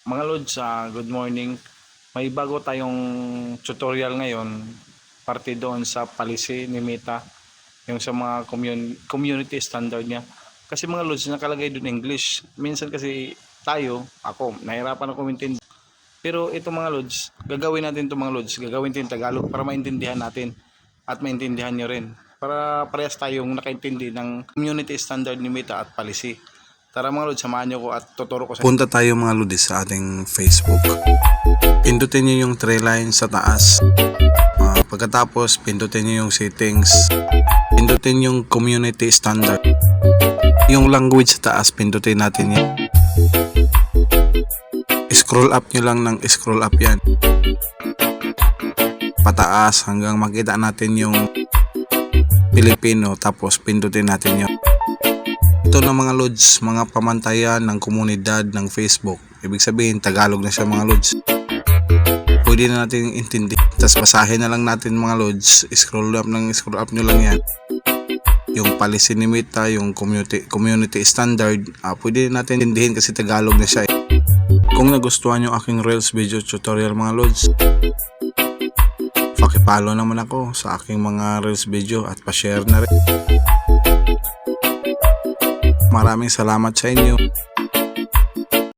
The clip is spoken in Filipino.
Mga Lods, good morning. May bago tayong tutorial ngayon, parte doon sa policy ni Meta, yung sa mga community standard niya. Kasi mga Lods, nakalagay doon English. Minsan kasi ako, nahirapan ako intindi. Pero ito mga Lods, gagawin natin ito mga Lods, gagawin natin Tagalog para maintindihan natin at maintindihan nyo rin. Para parehas tayong nakaintindi ng community standard ni Meta at policy. Tara mga Lods, samahan nyo ko at tuturo ko sa Punta tayo mga Lodis sa ating Facebook. Pindutin nyo yung three lines sa taas. Pagkatapos, pindutin nyo yung settings. Pindutin yung community standard. Yung language sa taas, pindutin natin yan. Scroll up nyo lang ng scroll up yan. Pataas hanggang makita natin yung Pilipino. Tapos pindutin natin yung ito na mga Lods, mga pamantayan ng komunidad ng Facebook. Ibig sabihin, Tagalog na siya mga Lods. Pwede na natin intindi. Tapos basahin na lang natin mga Lods. Scroll up nyo lang yan. Yung policy ni Meta, yung community standard. Pwede natin intindihin kasi Tagalog na siya. Kung nagustuhan yung aking Reels video tutorial mga Lods, paki-follow naman ako sa aking mga Reels video at pa-share na rin. Maraming salamat sa inyo.